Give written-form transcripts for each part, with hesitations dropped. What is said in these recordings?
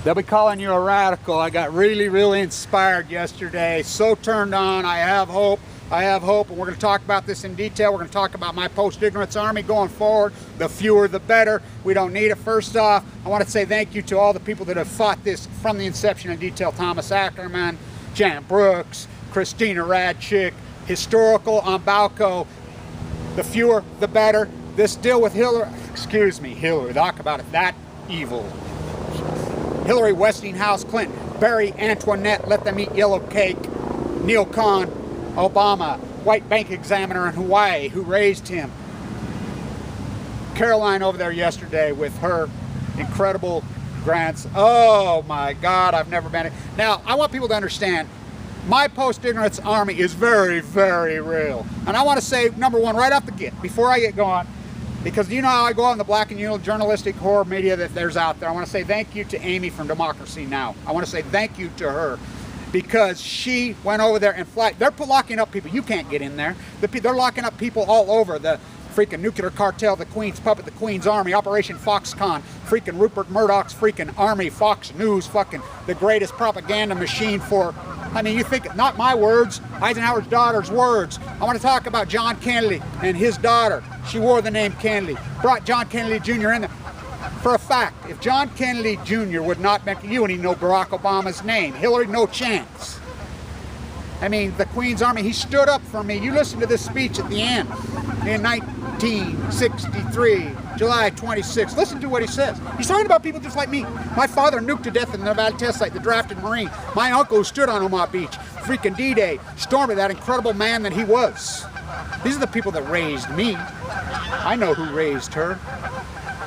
They'll be calling you a radical. I got really inspired yesterday. So turned on. I have hope. I have hope, and we're going to talk about this in detail. We're going to talk about my post-ignorance army going forward. The fewer, the better. We don't need it. First off, I want to say thank you to all the people that have fought this from the inception in detail. Thomas Ackerman, Jan Brooks, Christina Radchick, Historical on Balco. The fewer, the better. This deal with Hillary, talk about it, that evil. Hillary Westinghouse Clinton, Barry Antoinette, let them eat yellow cake, Neil Kahn, Obama, white bank examiner in Hawaii who raised him. Caroline over there yesterday with her incredible grants. Oh my God, I've never been. Now, I want people to understand, my post-ignorance army is very real. And I want to say, number one, right off the get, before I get going, because you know how I go on the black and yellow journalistic horror media that there's out there. I want to say thank you to Amy from Democracy Now! I want to say thank you to her, because she went over there and they're locking up people. You can't get in there. They're locking up people all over. The freaking nuclear cartel, the Queen's puppet, the Queen's army, Operation Foxconn, freaking Rupert Murdoch's freaking army, Fox News, fucking the greatest propaganda machine for, I mean, you think, not my words, Eisenhower's daughter's words. I want to talk about John Kennedy and his daughter. She wore the name Kennedy, brought John Kennedy Jr. in there. For a fact, if John Kennedy Jr. would not mention, you wouldn't even know Barack Obama's name. Hillary, no chance. I mean, the Queen's Army, he stood up for me. You listen to this speech at the end in 1963, July 26th. Listen to what he says. He's talking about people just like me. My father nuked to death in the Nevada test site, the drafted Marine. My uncle who stood on Omaha Beach, freaking D-Day, stormed that incredible man that he was. These are the people that raised me. I know who raised her.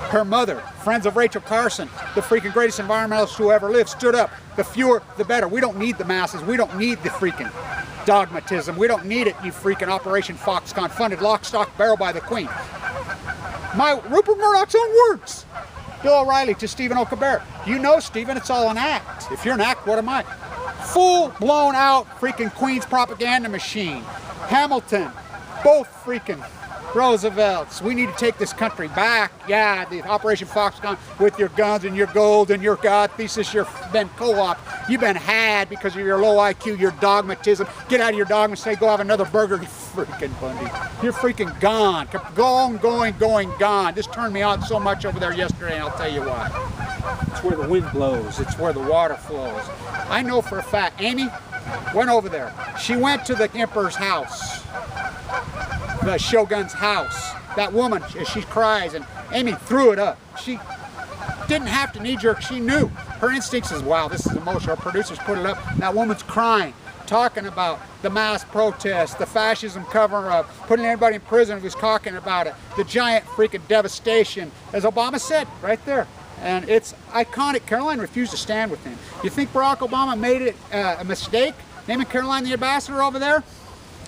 Her mother, friends of Rachel Carson, the freaking greatest environmentalist who ever lived, stood up. The fewer, the better. We don't need the masses. We don't need the freaking dogmatism. We don't need it, you freaking Operation Foxconn, funded lock, stock, barrel by the Queen. My Rupert Murdoch's own words. Bill O'Reilly to Stephen O'Cabert. You know, Stephen, it's all an act. If you're an act, what am I? Full blown out freaking Queen's propaganda machine. Hamilton, both freaking Roosevelts. We need to take this country back. Yeah, the Operation Foxconn with your guns and your gold and your God thesis, you've been co-opted. You've been had because of your low IQ, your dogmatism. Get out of your dogma and say, go have another burger, you freaking Bundy. You're freaking gone. Going, gone. This turned me on so much over there yesterday, and I'll tell you why. It's where the wind blows. It's where the water flows. I know for a fact, Amy went over there. She went to the Emperor's house. The Shogun's house. That woman, she cries, and Amy threw it up. She didn't have to knee-jerk. She knew. Her instincts is, wow, this is emotional. Our producers put it up. That woman's crying, talking about the mass protests, the fascism cover-up, putting everybody in prison who's talking about it, the giant freaking devastation, as Obama said right there. And it's iconic. Caroline refused to stand with him. You think Barack Obama made it a mistake, naming Caroline the ambassador over there?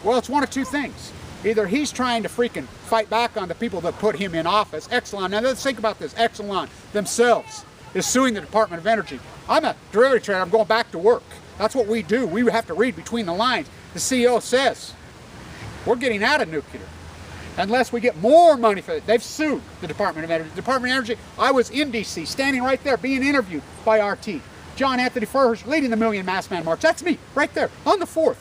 Well, it's one of two things. Either he's trying to freaking fight back on the people that put him in office. Exelon, now let's think about this. Exelon themselves is suing the Department of Energy. I'm a derivative trader. I'm going back to work. That's what we do. We have to read between the lines. The CEO says, we're getting out of nuclear unless we get more money for it. They've sued the Department of Energy. The Department of Energy, I was in D.C., standing right there, being interviewed by RT. John Anthony Furhurst leading the Million Mass Man March. That's me, right there, on the 4th.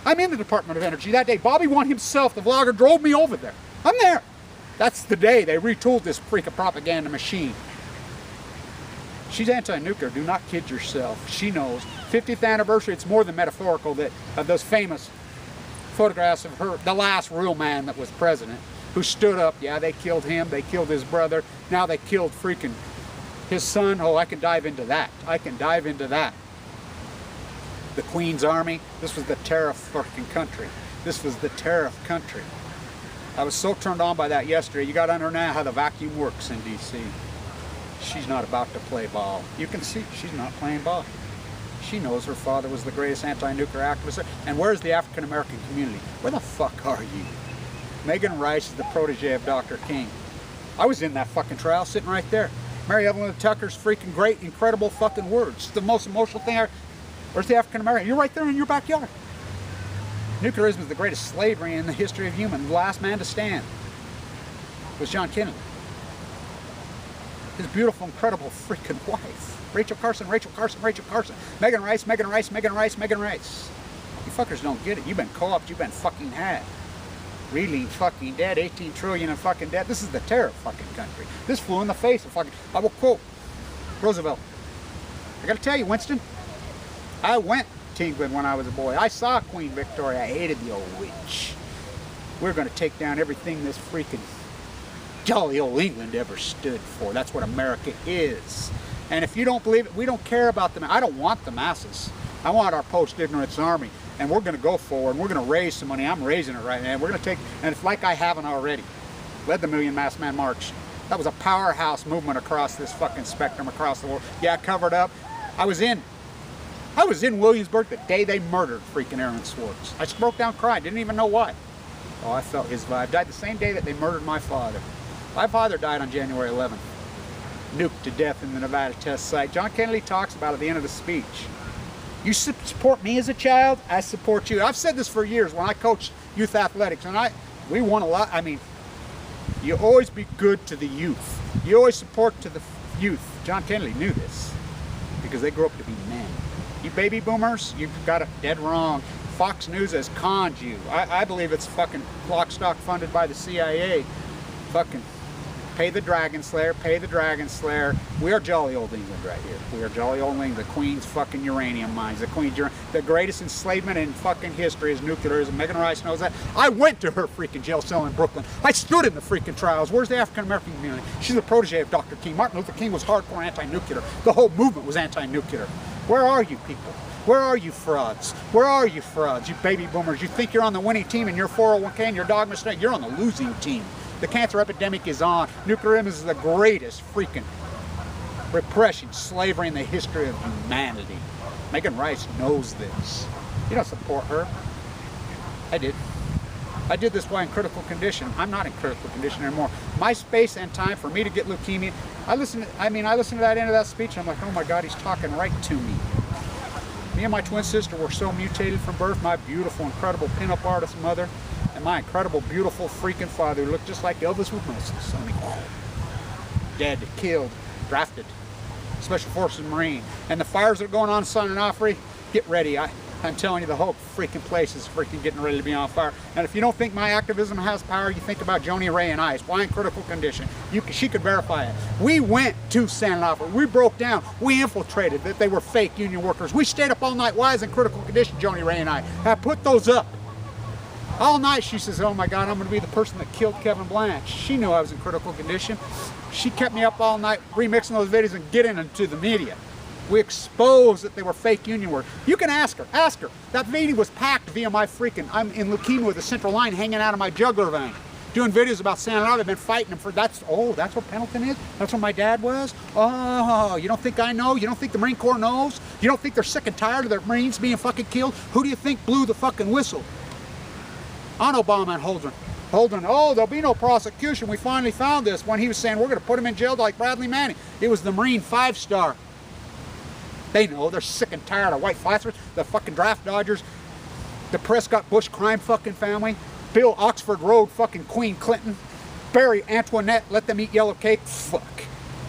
I'm in the Department of Energy that day. Bobby One himself, the vlogger, drove me over there. I'm there. That's the day they retooled this freaking propaganda machine. She's anti-nuclear. Do not kid yourself. She knows. 50th anniversary, it's more than metaphorical that of those famous photographs of her, the last real man that was president, who stood up. Yeah, they killed him. They killed his brother. Now they killed freaking his son. Oh, I can dive into that. I can dive into that. The Queen's Army, this was the tariff freaking country. This was the tariff country. I was so turned on by that yesterday. You got to understand how the vacuum works in D.C. She's not about to play ball. You can see she's not playing ball. She knows her father was the greatest anti-nuclear activist. And where's the African-American community? Where the fuck are you? Megan Rice is the protege of Dr. King. I was in that fucking trial, sitting right there. Mary Evelyn Tucker's freaking great, incredible fucking words. It's the most emotional thing I... Where's the African American? You're right there in your backyard. Nuclearism is the greatest slavery in the history of human. The last man to stand was John Kennedy. his beautiful, incredible freaking wife. Rachel Carson, Rachel Carson, Rachel Carson. Megan Rice, Megan Rice, Megan Rice, Megan Rice. You fuckers don't get it. You've been co-opted, you've been fucking had. Really fucking dead, 18 trillion in fucking debt. This is the terror fucking country. This flew in the face of fucking, I will quote Roosevelt. I gotta tell you, Winston, I went to England when I was a boy. I saw Queen Victoria. I hated the old witch. We're gonna take down everything this freaking jolly old England ever stood for. That's what America is. And if you don't believe it, we don't care about them. I don't want the masses. I want our post-ignorance army. And we're going to go forward, and we're going to raise some money. I'm raising it right now. We're going to take, and it's like I haven't already, led the Million Masked Man March. That was a powerhouse movement across this fucking spectrum, across the world. Yeah, covered up. I was in Williamsburg the day they murdered freaking Aaron Swartz. I just broke down crying, didn't even know why. Oh, I felt his vibe. Died the same day that they murdered my father. My father died on January 11th. Nuked to death in the Nevada test site. John Kennedy talks about it at the end of the speech. You support me as a child, I support you. I've said this for years when I coached youth athletics, and we won a lot. I mean, you always be good to the youth. You always support to the youth. John Kennedy knew this because they grew up to be men. You baby boomers, you've got it dead wrong. Fox News has conned you. I believe it's fucking lock stock funded by the CIA. Fucking pay the Dragon Slayer, pay the Dragon Slayer. We are jolly old England right here. We are jolly old England. The Queen's fucking uranium mines. The greatest enslavement in fucking history is nuclearism. Megan Rice knows that. I went to her freaking jail cell in Brooklyn. I stood in the freaking trials. Where's the African American community? She's a protege of Dr. King. Martin Luther King was hardcore anti-nuclear. The whole movement was anti-nuclear. Where are you people? Where are you frauds? Where are you frauds? You baby boomers. You think you're on the winning team and your 401k and your dogma state. You're on the losing team. The cancer epidemic is on. Nuclearism is the greatest freaking repression, slavery in the history of humanity. Megan Rice knows this. You don't support her. I did. I did this while in critical condition. I'm not in critical condition anymore. My space and time for me to get leukemia. I listened to that end of that speech. And I'm like, oh my God, he's talking right to me. Me and my twin sister were so mutated from birth. My beautiful, incredible pinup artist mother. And my incredible, beautiful, freaking father who looked just like Elvis with muscles. I mean, dead, killed, drafted, Special Forces Marine. And the fires that are going on in San Onofre, get ready. I'm telling you, the whole freaking place is freaking getting ready to be on fire. And if you don't think my activism has power, you think about Joni Ray and I. Why in critical condition? She could verify it. We went to San Onofre. We broke down. We infiltrated that they were fake union workers. We stayed up all night. Why is in critical condition, Joni Ray and I? I put those up. All night she says, oh my God, I'm going to be the person that killed Kevin Blanch. She knew I was in critical condition. She kept me up all night remixing those videos and getting them to the media. We exposed that they were fake union work. You can ask her. Ask her. That meeting was packed via my freaking, I'm in leukemia with a central line hanging out of my jugular vein. Doing videos about San Onofre. I've been fighting them for, that's what Pendleton is? That's what my dad was? Oh, you don't think I know? You don't think the Marine Corps knows? You don't think they're sick and tired of their Marines being fucking killed? Who do you think blew the fucking whistle? On Obama and Holden. Oh, there'll be no prosecution. We finally found this when he was saying we're going to put him in jail like Bradley Manning. It was the Marine 5-star. They know. They're sick and tired of white flappers, the fucking draft dodgers, the Prescott Bush crime fucking family, Bill Oxford Road fucking Queen Clinton, Barry Antoinette, let them eat yellow cake. Fuck.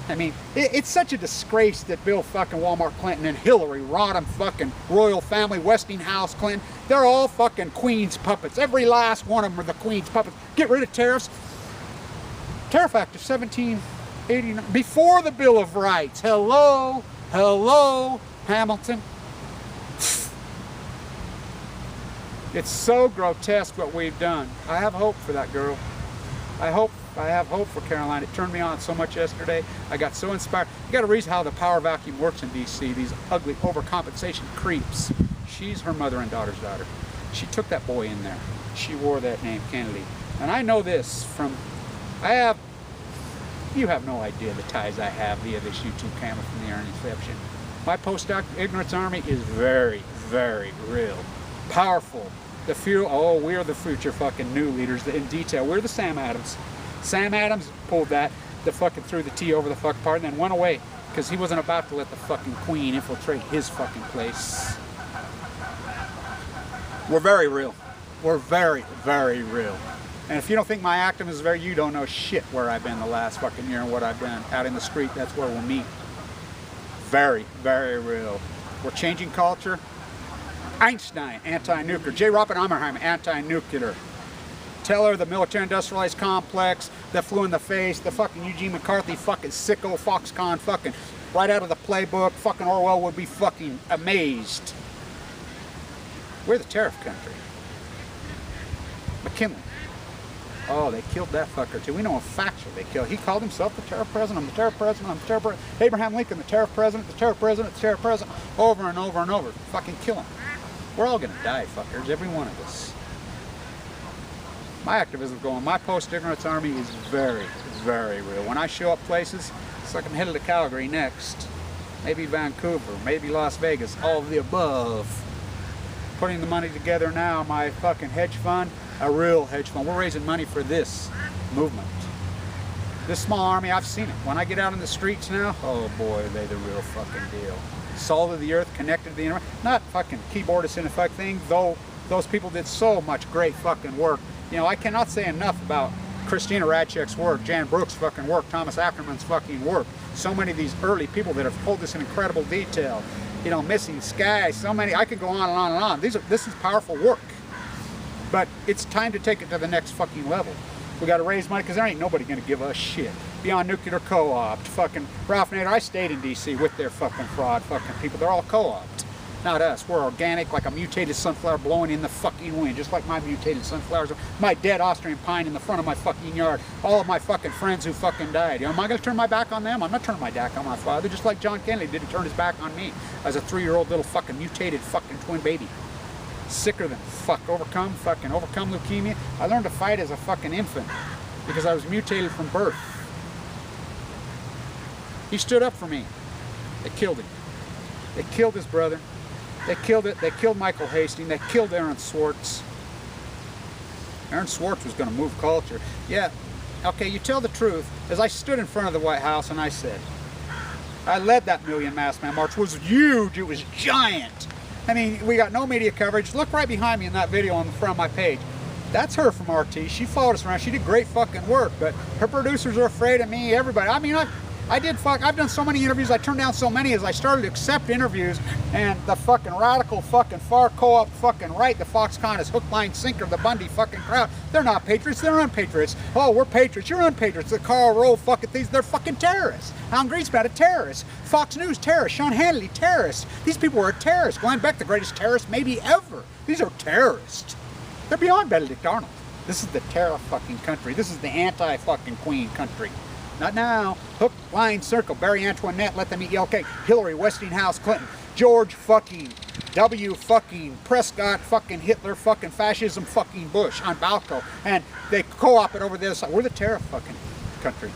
I mean, it's such a disgrace that Bill fucking Walmart Clinton and Hillary Rodham fucking royal family, Westinghouse Clinton, they're all fucking Queen's puppets. Every last one of them are the Queen's puppets. Get rid of tariffs. Tariff Act of 1789, before the Bill of Rights. Hello, Hamilton. It's so grotesque what we've done. I have hope for that girl. I have hope for Caroline. It turned me on so much yesterday. I got so inspired. You got to read how the power vacuum works in D.C. These ugly overcompensation creeps. She's her mother and daughter's daughter. She took that boy in there. She wore that name, Kennedy. And I know this from, you have no idea the ties I have via this YouTube channel from the Inception. My postdoc ignorance army is very, very real. Powerful. The few, we're the future fucking new leaders in detail. We're the Sam Adams. Sam Adams pulled that, threw the T over the fucking part and then went away because he wasn't about to let the fucking Queen infiltrate his fucking place. We're very real. We're very, very real. And if you don't think my activism is very, you don't know shit where I've been the last fucking year and what I've been. Out in the street, that's where we'll meet. Very, very real. We're changing culture. Einstein, anti-nuclear. J. Oppenheimer, anti-nuclear. Teller, the military-industrialized complex that flew in the face. The fucking Eugene McCarthy fucking sicko Foxconn fucking right out of the playbook. Fucking Orwell would be fucking amazed. We're the tariff country. McKinley. Oh, they killed that fucker too. We know a factual they killed. He called himself the tariff president. I'm the tariff president. I'm the tariff president. Abraham Lincoln, the tariff president, the tariff president, the tariff president. Over and over and over. Fucking kill him. We're all gonna die, fuckers. Every one of us. My activism going. My post-ignorance army is very, very real. When I show up places, it's like I'm headed to Calgary next. Maybe Vancouver. Maybe Las Vegas. All of the above. Putting the money together now. My fucking hedge fund. A real hedge fund. We're raising money for this movement. This small army, I've seen it. When I get out in the streets now, oh boy, are they the real fucking deal. Salt of the earth, connected to the internet. Not fucking keyboardists in a fuck thing, though those people did so much great fucking work. You know, I cannot say enough about Christina Radchek's work, Jan Brooks' fucking work, Thomas Ackerman's fucking work. So many of these early people that have told this in incredible detail. You know, Missing Sky, so many, I could go on and on and on. This is powerful work. But it's time to take it to the next fucking level. We got to raise money because there ain't nobody going to give us shit. Beyond Nuclear co-opt, fucking Ralph Nader. I stayed in D.C. with their fucking fraud fucking people. They're all co-opt. Not us. We're organic, like a mutated sunflower blowing in the fucking wind, just like my mutated sunflowers. My dead Austrian pine in the front of my fucking yard. All of my fucking friends who fucking died. You know, am I going to turn my back on them? I'm not turning my back on my father, just like John Kennedy didn't turn his back on me as a 3-year-old little fucking mutated fucking twin baby. Sicker than fuck. Overcome leukemia. I learned to fight as a fucking infant because I was mutated from birth. He stood up for me. They killed him. They killed his brother. They killed it. They killed Michael Hastings. They killed Aaron Swartz. Aaron Swartz was going to move culture. Yeah, okay, you tell the truth. As I stood in front of the White House and I said, I led that million masked man march. It was huge. It was giant. I mean, we got no media coverage. Look right behind me in that video on the front of my page. That's her from RT. She followed us around. She did great fucking work, but her producers are afraid of me, everybody. I mean, I've done so many interviews. I turned down so many as I started to accept interviews, and the fucking radical fucking far co-op fucking right, the Foxconn is hook, line, sinker, the Bundy fucking crowd. They're not patriots, they're unpatriots. Oh, we're patriots, you're unpatriots. The Karl Rove fucking things, they're fucking terrorists. Alan Greenspan, a terrorist. Fox News, terrorist. Sean Hannity, terrorist. These people are terrorists. Glenn Beck, the greatest terrorist maybe ever. These are terrorists. They're beyond Benedict Arnold. This is the terror fucking country. This is the anti-fucking queen country. Not now. Hook, line, circle. Barry Antoinette, let them eat yellow cake. Hillary, Westinghouse, Clinton. George fucking W fucking Prescott fucking Hitler fucking fascism fucking Bush on Balco. And they co-op it over this. We're the tariff fucking country.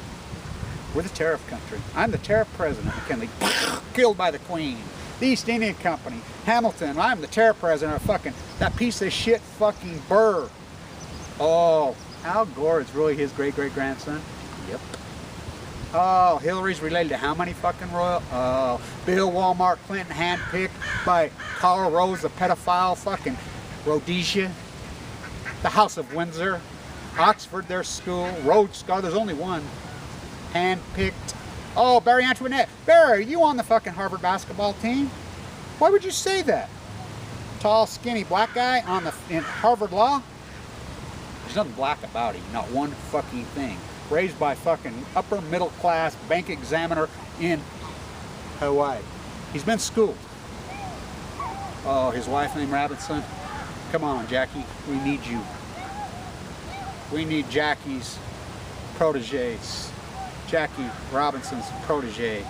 We're the tariff country. I'm the tariff president, McKinley. Killed by the Queen. The East India Company. Hamilton. I'm the tariff president of fucking that piece of shit fucking Burr. Oh, Al Gore is really his great-great-grandson? Yep. Oh, Hillary's related to how many fucking royal? Oh, Bill Walmart Clinton handpicked by Karl Rove, the pedophile fucking Rhodesia. The House of Windsor. Oxford, their school. Rhodes Scholar, there's only one. Handpicked. Oh, Barry Antoinette. Barry, you on the fucking Harvard basketball team? Why would you say that? Tall, skinny black guy in Harvard Law? There's nothing black about him. Not one fucking thing. Raised by fucking upper middle class bank examiner in Hawaii. He's been schooled. Oh, his wife named Robinson. Come on, Jackie. We need you. We need Jackie's proteges. Jackie Robinson's protege.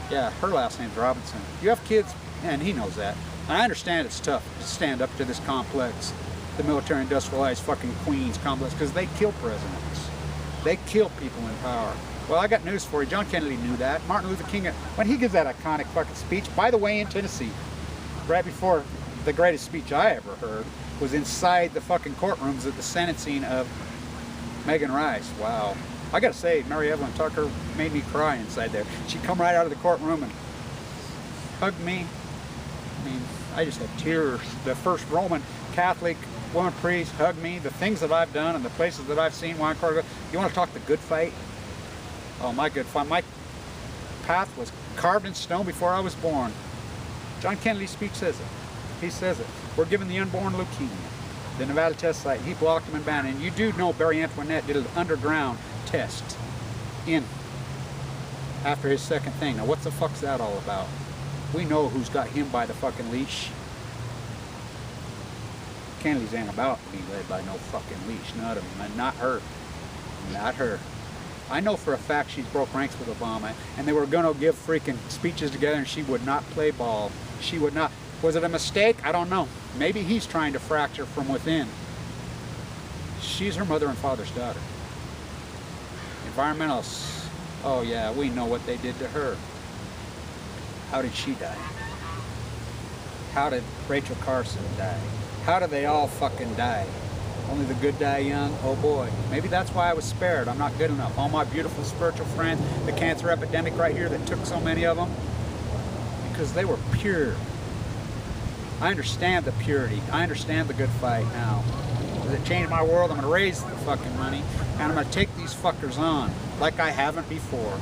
Yeah, her last name's Robinson. You have kids, and he knows that. I understand it's tough to stand up to this complex, the military industrialized fucking Queens complex, because they kill presidents. They kill people in power. Well, I got news for you. John Kennedy knew that. Martin Luther King, when he gives that iconic fucking speech, by the way, in Tennessee, right before the greatest speech I ever heard, was inside the fucking courtrooms at the sentencing of Megan Rice. Wow. I gotta say, Mary Evelyn Tucker made me cry inside there. She'd come right out of the courtroom and hug me. I mean, I just had tears. The first Roman Catholic woman priest hug me, the things that I've done and the places that I've seen. You want to talk the good fight? Oh, my good fight. My path was carved in stone before I was born. John Kennedy's speech says it. He says it. We're giving the unborn leukemia. The Nevada test site, he blocked him and banned it. And you do know Barry Antoinette did an underground test after his second thing. Now what the fuck's that all about? We know who's got him by the fucking leash. Kennedy's ain't about being led by no fucking leash. None of them. And not her. Not her. I know for a fact she's broke ranks with Obama, and they were going to give freaking speeches together, and she would not play ball. She would not. Was it a mistake? I don't know. Maybe he's trying to fracture from within. She's her mother and father's daughter. Environmentalists. Oh yeah, we know what they did to her. How did she die? How did Rachel Carson die? How did they all fucking die? Only the good die young? Oh boy. Maybe that's why I was spared. I'm not good enough. All my beautiful spiritual friends, the cancer epidemic right here that took so many of them, because they were pure. I understand the purity. I understand the good fight now. Does it change my world? I'm going to raise the fucking money, and I'm going to take these fuckers on like I haven't before.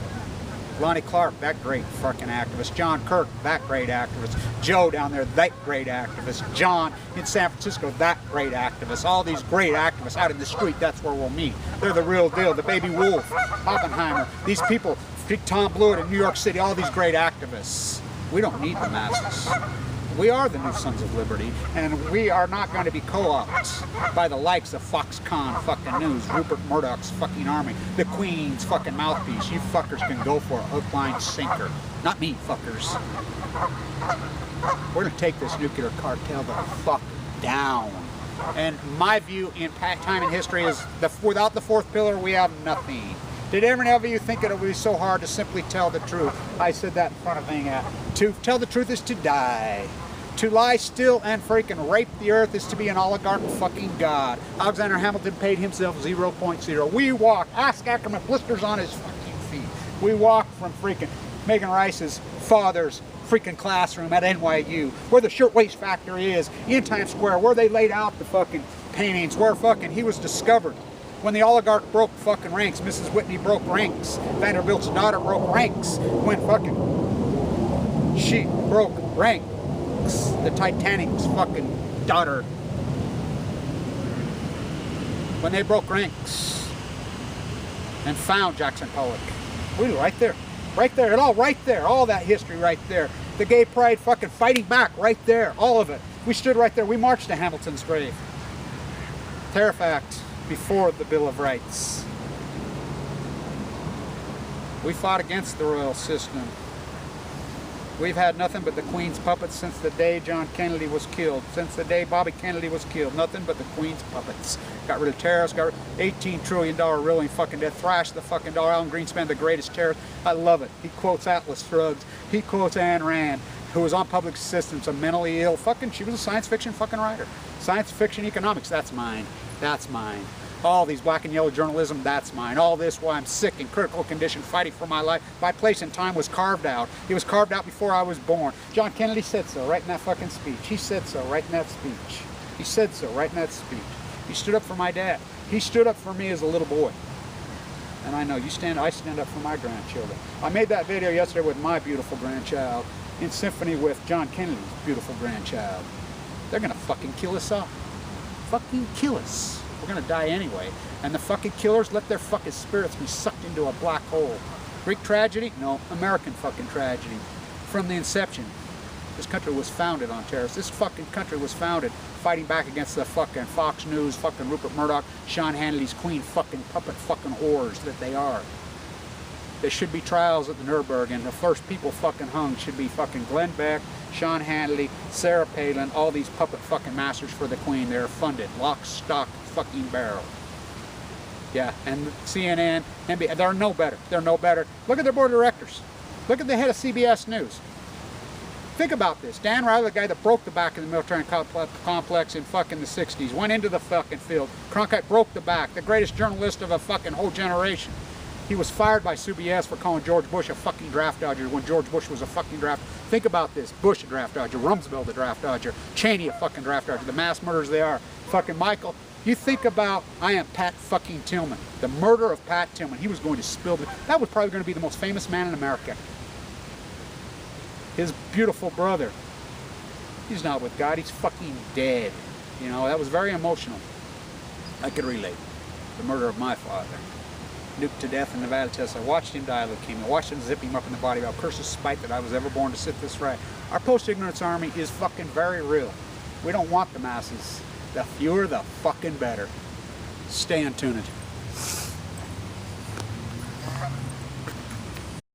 Lonnie Clark, that great fucking activist. John Kirk, that great activist. Joe down there, that great activist. John in San Francisco, that great activist. All these great activists out in the street, that's where we'll meet. They're the real deal. The Baby Wolf, Oppenheimer, these people, Tom Blewett in New York City, all these great activists. We don't need the masses. We are the new Sons of Liberty, and we are not going to be co-opted by the likes of Foxconn fucking News, Rupert Murdoch's fucking army, the Queen's fucking mouthpiece. You fuckers can go for a hook, line, sinker. Not me, fuckers. We're going to take this nuclear cartel the fuck down. And my view in time in history is without the fourth pillar, we have nothing. Did any of you think it would be so hard to simply tell the truth? I said that in front of Ving. To tell the truth is to die. To lie still and freaking rape the earth is to be an oligarch fucking god. Alexander Hamilton paid himself 0.0. We walk, ask Ackerman, blisters on his fucking feet. We walk from freaking Megan Rice's father's freaking classroom at NYU, where the shirtwaist factory is, in Times Square, where they laid out the fucking paintings, where fucking he was discovered. When the oligarch broke fucking ranks, Mrs. Whitney broke ranks, Vanderbilt's daughter broke ranks, when fucking she broke ranks, the Titanic's fucking daughter, when they broke ranks and found Jackson Pollock. We were right there, it all right there, all that history right there. The gay pride fucking fighting back right there, all of it. We stood right there, we marched to Hamilton's grave. Tariff Act. Before the Bill of Rights. We fought against the royal system. We've had nothing but the Queen's puppets since the day John Kennedy was killed. Since the day Bobby Kennedy was killed. Nothing but the Queen's puppets. Got rid of terrorists, got rid of $18 trillion ruling fucking debt, thrashed the fucking dollar. Alan Greenspan, the greatest terrorist. I love it. He quotes Atlas Shrugged. He quotes Ayn Rand, who was on public assistance, a mentally ill fucking, she was a science fiction fucking writer. Science fiction economics, that's mine. That's mine. All these black and yellow journalism, that's mine. All this while I'm sick in critical condition, fighting for my life. My place in time was carved out. It was carved out before I was born. John Kennedy said so right in that fucking speech. He said so right in that speech. He said so right in that speech. He stood up for my dad. He stood up for me as a little boy. And I know I stand up for my grandchildren. I made that video yesterday with my beautiful grandchild in symphony with John Kennedy's beautiful grandchild. They're gonna fucking kill us all. Fucking kill us. We're gonna die anyway. And the fucking killers, let their fucking spirits be sucked into a black hole. Greek tragedy? No, American fucking tragedy. From the inception, this country was founded on terrorists. This fucking country was founded fighting back against the fucking Fox News, fucking Rupert Murdoch, Sean Hannity's queen fucking puppet fucking whores that they are. There should be trials at the Nuremberg, and the first people fucking hung should be fucking Glenn Beck, Sean Hannity, Sarah Palin, all these puppet fucking masters for the queen. They're funded, lock, stock, fucking barrel. Yeah, and CNN, NBC, they're no better. They're no better. Look at their board of directors. Look at the head of CBS News. Think about this. Dan Riley, the guy that broke the back of the military complex in fucking the 60s, went into the fucking field. Cronkite broke the back, the greatest journalist of a fucking whole generation. He was fired by CBS for calling George Bush a fucking draft dodger when George Bush was a fucking draft. Think about this. Bush a draft dodger, Rumsfeld a draft dodger, Cheney a fucking draft dodger, the mass murderers they are. Fucking Michael. You think about, I am Pat fucking Tillman. The murder of Pat Tillman. He was going to spill the, that was probably going to be the most famous man in America. His beautiful brother. He's not with God, he's fucking dead. You know, that was very emotional. I could relate. The murder of my father. Nuked to death in Nevada, Texas. I watched him die of leukemia. I watched him zip him up in the body. I'll curse his spite that I was ever born to sit this right. Our post-ignorance army is fucking very real. We don't want the masses. The fewer, the fucking better. Stay untuned.